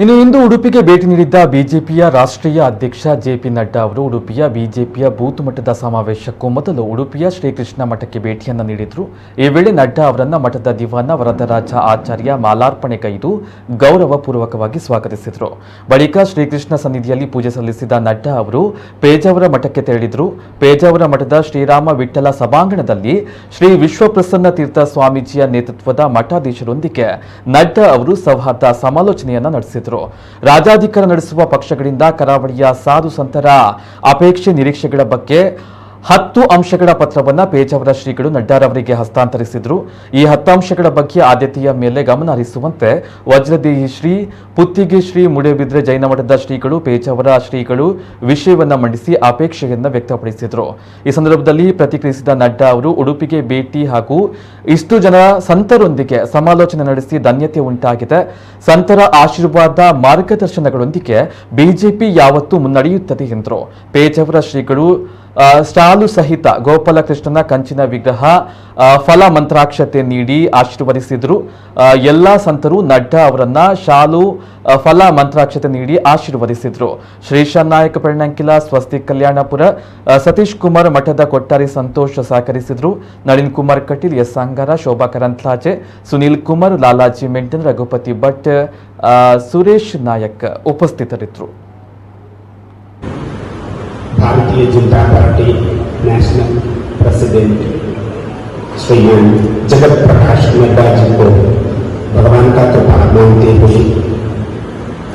ಇನ್ನು ಇಂದು ಉಡುಪಿಗೆ ಭೇಟಿ ನೀಡಿದ್ದ ಬಿಜೆಪಿಯ ರಾಷ್ಟ್ರೀಯ ಅಧ್ಯಕ್ಷ ಜೆಪಿ ನಡ್ಡಾ ಅವರು ಉಡುಪಿಯ ಬಿಜೆಪಿಯ ಬೂತ್ ಮಟ್ಟದ ಸಮಾವೇಶಕ್ಕೂ ಮೊದಲು ಉಡುಪಿಯ ಶ್ರೀಕೃಷ್ಣ ಮಠಕ್ಕೆ ಭೇಟಿಯನ್ನು ನೀಡಿದರು. ಈ ವೇಳೆ ನಡ್ಡಾ ಅವರನ್ನ ಮಠದ ದಿವಾನ ವರದರಾಜ ಆಚಾರ್ಯ ಮಾಲಾರ್ಪಣೆಗೈದು ಗೌರವಪೂರ್ವಕವಾಗಿ ಸ್ವಾಗತಿಸಿದರು. ಬಳಿಕ ಶ್ರೀಕೃಷ್ಣ ಸನ್ನಿಧಿಯಲ್ಲಿ ಪೂಜೆ ಸಲ್ಲಿಸಿದ ನಡ್ಡಾ ಅವರು ಪೇಜಾವರ ಮಠಕ್ಕೆ ತೆರಳಿದರು. ಪೇಜಾವರ ಮಠದ ಶ್ರೀರಾಮ ವಿಠ್ಠಲ ಸಭಾಂಗಣದಲ್ಲಿ ಶ್ರೀ ವಿಶ್ವಪ್ರಸನ್ನ ತೀರ್ಥ ಸ್ವಾಮೀಜಿಯ ನೇತೃತ್ವದ ಮಠಾಧೀಶರೊಂದಿಗೆ ನಡ್ಡಾ ಅವರು ಸೌಹಾರ್ದ ಸಮಾಲೋಚನೆಯನ್ನು ನಡೆಸಿದರು. ರಾಜಾಧಿಕಾರ ನಡೆಸುವ ಪಕ್ಷಗಳಿಂದ ಕರಾವಳಿಯ ಸಾಧು ಸಂತರ ಅಪೇಕ್ಷೆ ನಿರೀಕ್ಷೆಗಳ ಬಗ್ಗೆ 10 ಅಂಶಗಳ ಪತ್ರವನ್ನು ಪೇಜಾವರ ಶ್ರೀಗಳು ನಡ್ಡಾರವರಿಗೆ ಹಸ್ತಾಂತರಿಸಿದರು. ಈ 10 ಅಂಶಗಳ ಬಗ್ಗೆ ಆದ್ಯತೆಯ ಮೇಲೆ ಗಮನ ಹರಿಸುವಂತೆ ವಜ್ರದೇಹಿ ಶ್ರೀ ಪುತ್ತಿಗೆ ಶ್ರೀ ಮುಡೇಬಿದ್ರೆ ಜೈನಮಠದ ಶ್ರೀಗಳು ಪೇಜಾವರ ಶ್ರೀಗಳು ವಿಷಯವನ್ನು ಮಂಡಿಸಿ ಅಪೇಕ್ಷೆಯನ್ನು ವ್ಯಕ್ತಪಡಿಸಿದರು. ಈ ಸಂದರ್ಭದಲ್ಲಿ ಪ್ರತಿಕ್ರಿಯಿಸಿದ ನಡ್ಡಾ ಅವರು ಉಡುಪಿಗೆ ಭೇಟಿ ಹಾಗೂ ಇಷ್ಟು ಜನ ಸಂತರೊಂದಿಗೆ ಸಮಾಲೋಚನೆ ನಡೆಸಿ ಧನ್ಯತೆ ಉಂಟಾಗಿದೆ. ಸಂತರ ಆಶೀರ್ವಾದ ಮಾರ್ಗದರ್ಶನಗಳೊಂದಿಗೆ ಬಿಜೆಪಿ ಯಾವತ್ತೂ ಮುನ್ನಡೆಯುತ್ತದೆ ಎಂದರು. ಪೇಜಾವರ ಶ್ರೀಗಳು ಸ್ಟಾಲು ಸಹಿತ ಗೋಪಾಲಕೃಷ್ಣನ ಕಂಚಿನ ವಿಗ್ರಹ ಫಲ ಮಂತ್ರಾಕ್ಷತೆ ನೀಡಿ ಆಶೀರ್ವದಿಸಿದರು. ಎಲ್ಲ ಸಂತರು ನಡ್ಡಾ ಅವರನ್ನ ಶಾಲು ಫಲ ಮಂತ್ರಾಕ್ಷತೆ ನೀಡಿ ಆಶೀರ್ವದಿಸಿದರು. ಶ್ರೀಶಾನ್ ನಾಯಕ ಪೆರ್ಣಂಕಿಲ, ಸ್ವಸ್ತಿಕ್ ಕಲ್ಯಾಣಪುರ, ಸತೀಶ್ ಕುಮಾರ್ ಮಠದ ಕೊಟ್ಟಾರಿ ಸಂತೋಷ್ ಸಹಕರಿಸಿದರು. ನಳಿನ್ ಕುಮಾರ್ ಕಟೀಲ್, ಎಸ್ ಅಂಗಾರ, ಶೋಭಾ ಕರಂತ್ಲಾಜೆ, ಸುನೀಲ್ ಕುಮಾರ್, ಲಾಲಾಜಿ ಮೆಂಟನ್, ರಘುಪತಿ ಭಟ್, ಸುರೇಶ್ ನಾಯಕ್ ಉಪಸ್ಥಿತರಿದ್ದರು. Bharatiya Janata party national president श्रीमान जगत प्रकाश नड्डा जी को भगवान का कृपा मानते हुए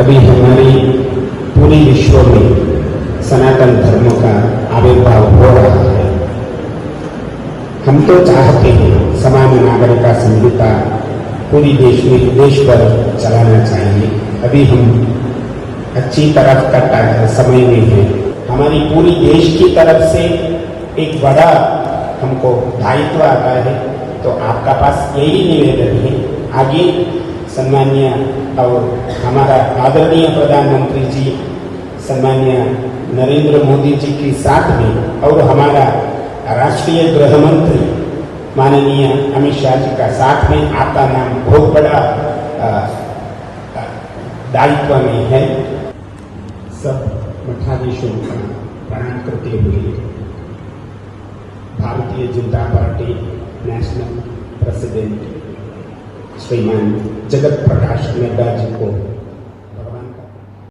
अभी हमारी पूरी विश्व में सनातन धर्म का आविर्भाव हो रहा है। हम तो चाहते हैं समान नागरिकता संहिता पूरी देश पर चलाना चाहिए। अभी हम अच्छी तरफ का समय में है। हमारी पूरी देश की तरफ से एक बड़ा हमको दायित्व आता है, तो आपका पास यही निवेदन है, आगे सम्मान्य और हमारा आदरणीय प्रधानमंत्री जी सम्मान्य नरेंद्र मोदी जी के साथ में और हमारा राष्ट्रीय गृह मंत्री माननीय अमित शाह जी का साथ में आपका नाम बहुत बड़ा दायित्व में है। सब मठाधीशों का प्रणाम करते हुए Bharatiya Janata party national president श्रीमान जगत प्रकाश नड्डा जी को